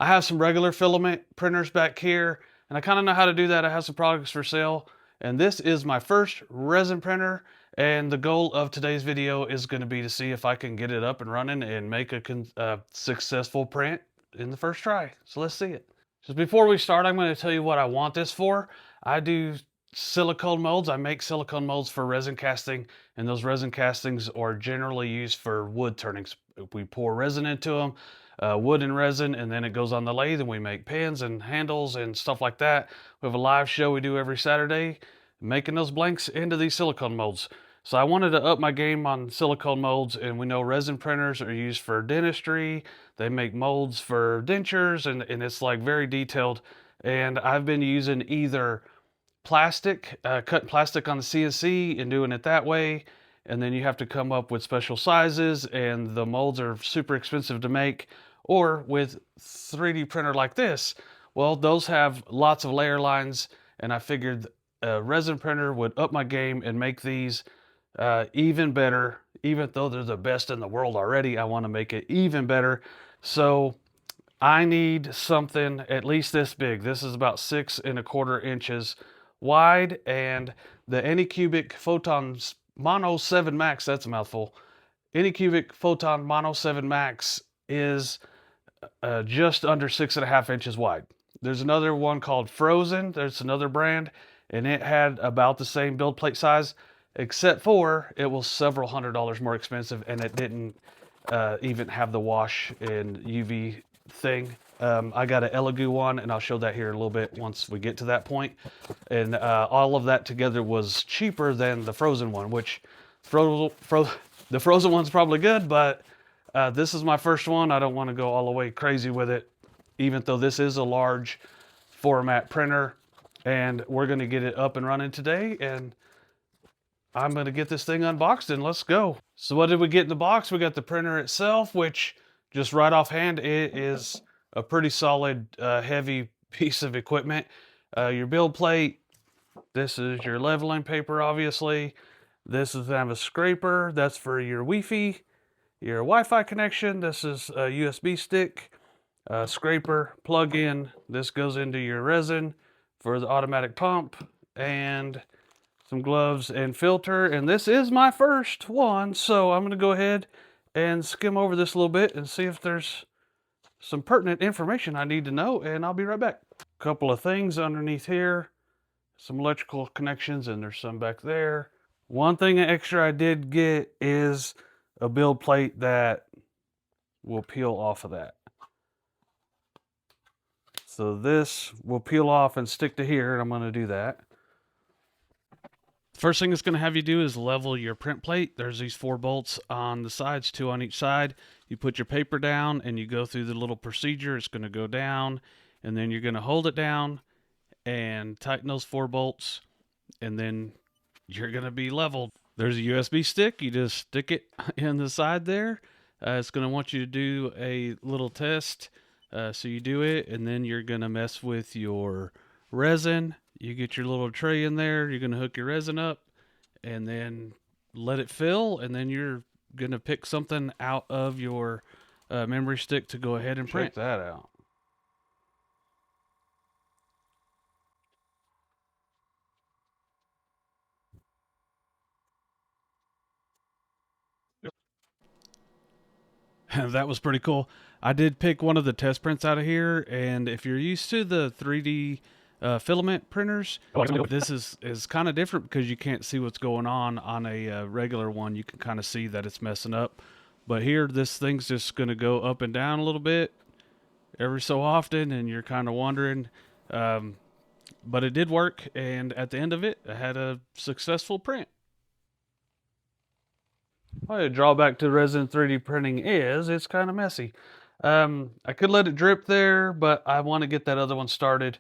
I have some regular filament printers back here, and I kind of know how to do that. I have some products for sale, and this is my first resin printer. And the goal of today's video is going to be to see if I can get it up and running and make a successful print in the first try. So let's see it. Just before we start, I'm going to tell you what I want this for. I do silicone molds. I make silicone molds for resin casting, and those resin castings are generally used for wood turnings. We pour resin into them, wood and resin, and then it goes on the lathe, and we make pins and handles and stuff like that. We have a live show we do every Saturday, making those blanks into these silicone molds. So I wanted to up my game on silicone molds, and we know resin printers are used for dentistry. They make molds for dentures, and it's like very detailed. And I've been using either plastic, cutting plastic on the CNC and doing it that way. And then you have to come up with special sizes, and the molds are super expensive to make. Or with 3D printer like this, well, those have lots of layer lines, and I figured a resin printer would up my game and make these even better. Even though they're the best in the world already, I want to make it even better. So I need something at least this big. This is about 6¼ inches wide, and the Anycubic Photon Mono 7 Max, that's a mouthful. Anycubic Photon Mono 7 Max is just under 6½ inches wide. There's another one called Frozen. There's another brand, and it had about the same build plate size, except for it was several $100s more expensive, and it didn't even have the wash and UV thing. I got an Elegoo one, and I'll show that here in a little bit once we get to that point. And all of that together was cheaper than the Frozen one, which the Frozen one's probably good, but this is my first one. I don't want to go all the way crazy with it, even though this is a large format printer. And we're going to get it up and running today, and I'm going to get this thing unboxed, and let's go. So what did we get in the box? We got the printer itself, which just right offhand, it is a pretty solid, heavy piece of equipment. Your build plate, this is your leveling paper, obviously. This is kind of a scraper. That's for your Wi-Fi, your Wi-Fi connection. This is a USB stick, scraper, plug in. This goes into your resin for the automatic pump, and some gloves and filter. And this is my first one, so I'm going to go ahead and skim over this a little bit and see if there's some pertinent information I need to know, and I'll be right back. A couple of things underneath here, some electrical connections, and there's some back there. One thing extra I did get is a build plate that will peel off of that. So this will peel off and stick to here, and I'm going to do that. First thing it's going to have you do is level your print plate. There's these 4 bolts on the sides, 2 on each side. You put your paper down and you go through the little procedure. It's going to go down, and then you're going to hold it down and tighten those 4 bolts, and then you're going to be leveled. There's a USB stick. You just stick it in the side there. It's going to want you to do a little test. So you do it, and then you're going to mess with your resin. You get your little tray in there. You're going to hook your resin up and then let it fill. And then you're going to pick something out of your memory stick to go ahead and print. Check that out. That was pretty cool. I did pick one of the test prints out of here. And if you're used to the 3D filament printers, this is kind of different because you can't see what's going on a regular one. You can kind of see that it's messing up, but here this thing's just going to go up and down a little bit every so often, and you're kind of wondering, but it did work, and at the end of it I had a successful print. The drawback to resin 3D printing is it's kind of messy. I could let it drip there, but I want to get that other one started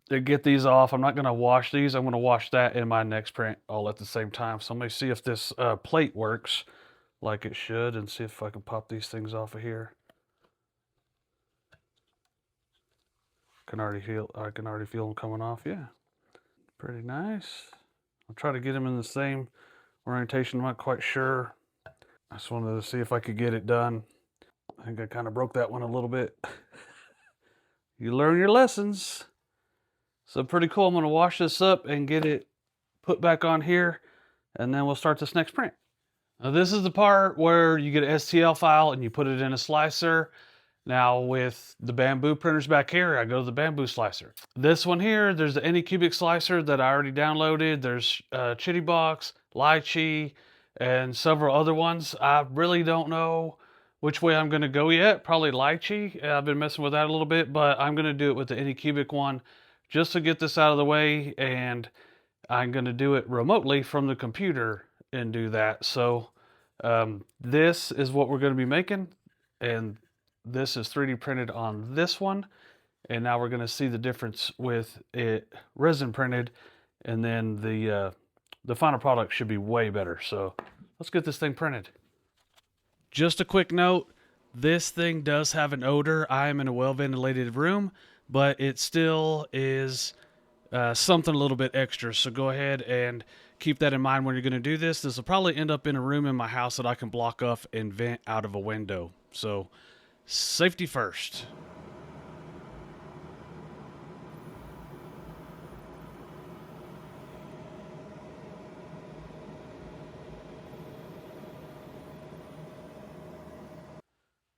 to get these off. I'm not going to wash these. I'm going to wash that in my next print all at the same time. So let me see if this plate works like it should, and see if I can pop these things off of here. I can already feel them coming off. Yeah, pretty nice. I'll try to get them in the same orientation. I'm not quite sure. I just wanted to see if I could get it done. I think I kind of broke that one a little bit. You learn your lessons. So pretty cool. I'm going to wash this up and get it put back on here, and then we'll start this next print. Now this is the part where you get an STL file and you put it in a slicer. Now with the bamboo printers back here, I go to the bamboo slicer. This one here, there's the Anycubic slicer that I already downloaded. There's Chitty Box, Lychee, and several other ones. I really don't know which way I'm gonna go yet. Probably Lychee. I've been messing with that a little bit, but I'm gonna do it with the Anycubic one just to get this out of the way, and I'm gonna do it remotely from the computer and do that. So this is what we're gonna be making, and this is 3D printed on this one. And now we're going to see the difference with it resin printed, and then the final product should be way better. So let's get this thing printed. Just a quick note, this thing does have an odor. I am in a well ventilated room, but it still is something a little bit extra. So go ahead and keep that in mind when you're going to do this. This will probably end up in a room in my house that I can block off and vent out of a window. So safety first.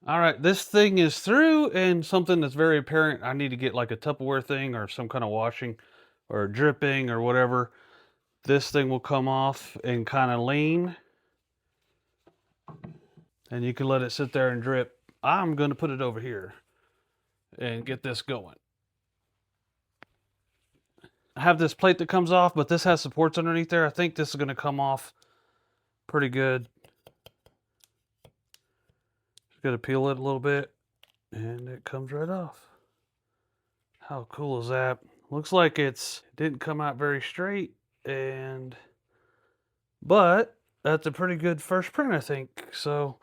All right, this thing is through, and something that's very apparent, I need to get like a Tupperware thing or some kind of washing or dripping or whatever. This thing will come off and kind of lean, and you can let it sit there and drip. I'm going to put it over here and get this going. I have this plate that comes off, but this has supports underneath there. I think this is going to come off pretty good. Just got to peel it a little bit, and it comes right off. How cool is that? Looks like it didn't come out very straight, but that's a pretty good first print, I think. So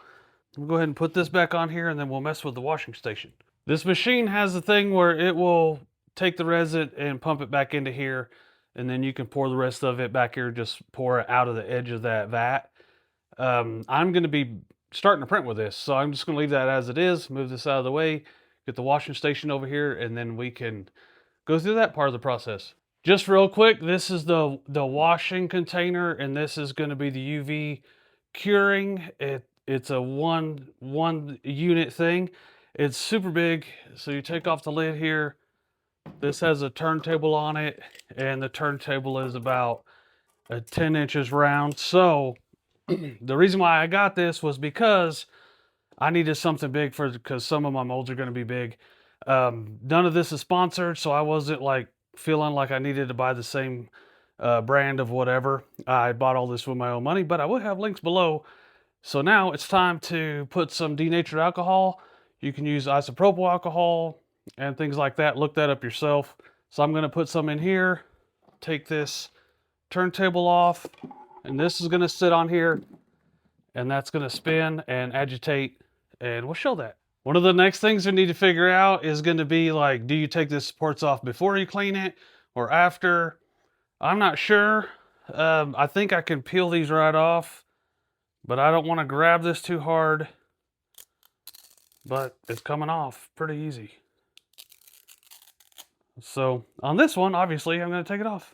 we'll go ahead and put this back on here, and then we'll mess with the washing station. This machine has a thing where it will take the resin and pump it back into here, and then you can pour the rest of it back here, just pour it out of the edge of that vat. I'm going to be starting to print with this, so I'm just going to leave that as it is, move this out of the way, get the washing station over here, and then we can go through that part of the process. Just real quick, this is the washing container, and this is going to be the UV curing. It's a one unit thing. It's super big, so you take off the lid here. This has a turntable on it, and the turntable is about 10 inches round. So the reason why I got this was because I needed something big because some of my molds are going to be big. None of this is sponsored, so I wasn't like feeling like I needed to buy the same brand of whatever. I bought all this with my own money, but I will have links below. So now it's time to put some denatured alcohol. You can use isopropyl alcohol and things like that. Look that up yourself. So I'm going to put some in here, take this turntable off, and this is going to sit on here, and that's going to spin and agitate, and we'll show that. One of the next things we need to figure out is going to be like, do you take the supports off before you clean it or after? I'm not sure. I think I can peel these right off, but I don't want to grab this too hard. But it's coming off pretty easy. So on this one, obviously, I'm going to take it off.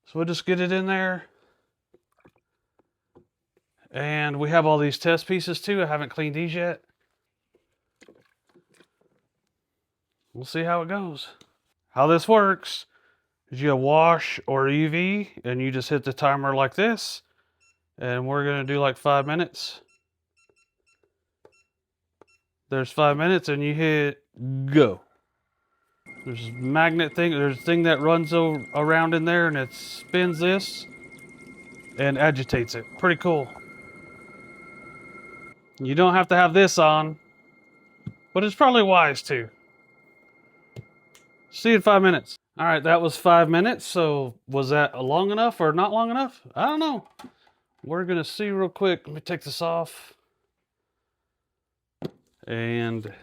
So we'll just get it in there. And we have all these test pieces too. I haven't cleaned these yet. We'll see how it goes. How this works is you wash or UV, and you just hit the timer like this. And we're going to do like 5 minutes. There's 5 minutes, and you hit go. There's a magnet thing. There's a thing that runs around in there, and it spins this and agitates it. Pretty cool. You don't have to have this on, but it's probably wise to. See you in 5 minutes. All right, that was 5 minutes. So was that long enough or not long enough? I don't know. We're going to see real quick. Let me take this off. And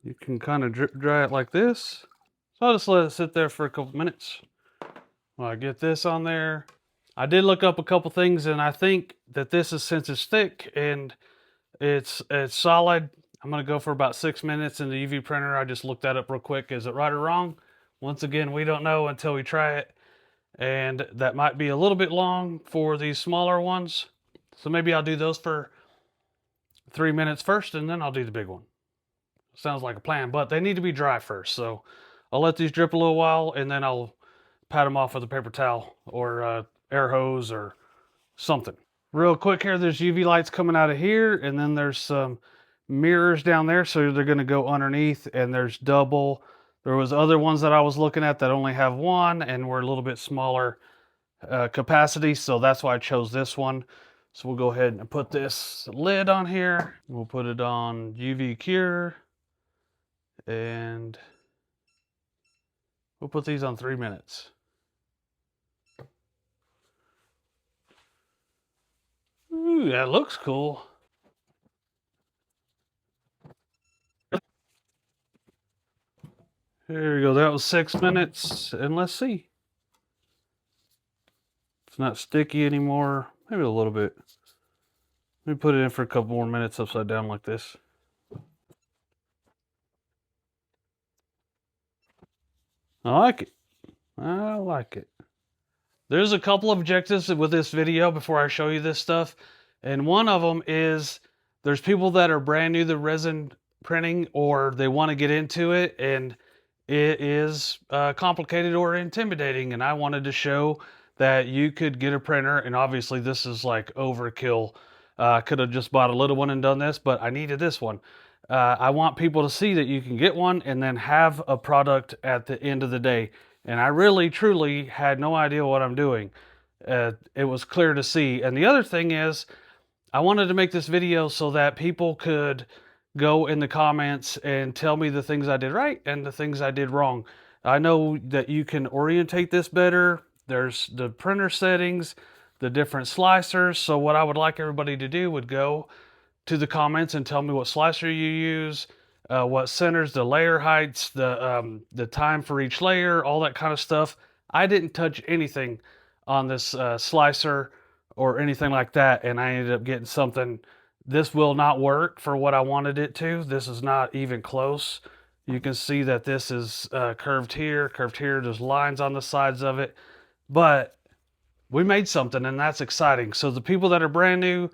you can kind of drip dry it like this. So I'll just let it sit there for a couple minutes while I get this on there. I did look up a couple things, and I think that this is, since it's thick and it's solid, I'm gonna go for about 6 minutes in the UV printer. I just looked that up real quick. Is it right or wrong? Once again, we don't know until we try it. And that might be a little bit long for these smaller ones. So maybe I'll do those for 3 minutes first, and then I'll do the big one. Sounds like a plan, but they need to be dry first. So I'll let these drip a little while, and then I'll pat them off with a paper towel or air hose or something. Real quick here, there's UV lights coming out of here, and then there's some mirrors down there, so they're going to go underneath, and there's double. There was other ones that I was looking at that only have one and were a little bit smaller capacity, so that's why I chose this one. So we'll go ahead and put this lid on here. We'll put it on UV cure, and we'll put these on 3 minutes. Ooh, that looks cool. There we go. That was 6 minutes, and let's see. It's not sticky anymore. Maybe a little bit. Let me put it in for a couple more minutes upside down like this. I like it. I like it. There's a couple of objectives with this video before I show you this stuff. And one of them is there's people that are brand new to resin printing, or they want to get into it, and it is complicated or intimidating. And I wanted to show that you could get a printer, and obviously this is like overkill. I could have just bought a little one and done this, but I needed this one. I want people to see that you can get one and then have a product at the end of the day. And I really, truly had no idea what I'm doing. It was clear to see. And the other thing is, I wanted to make this video so that people could go in the comments and tell me the things I did right and the things I did wrong. I know that you can orientate this better. There's the printer settings, the different slicers. So what I would like everybody to do would go to the comments and tell me what slicer you use, what centers, the layer heights, the time for each layer, all that kind of stuff. I didn't touch anything on this slicer or anything like that, and I ended up getting something. This will not work for what I wanted it to. This is not even close. You can see that this is curved here. There's lines on the sides of it, but we made something, and that's exciting. So the people that are brand new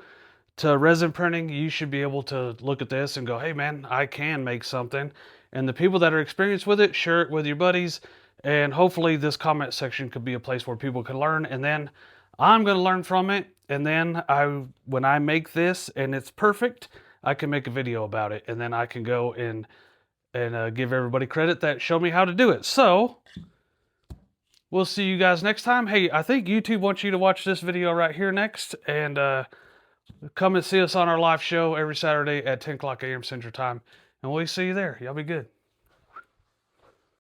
to resin printing, you should be able to look at this and go, hey man, I can make something. And the people that are experienced with it, share it with your buddies. And hopefully this comment section could be a place where people can learn. And then I'm going to learn from it. And then when I make this and it's perfect, I can make a video about it. And then I can go and give everybody credit that showed me how to do it. So we'll see you guys next time. Hey, I think YouTube wants you to watch this video right here next. And come and see us on our live show every Saturday at 10 o'clock a.m. Central Time. And we'll see you there. Y'all be good.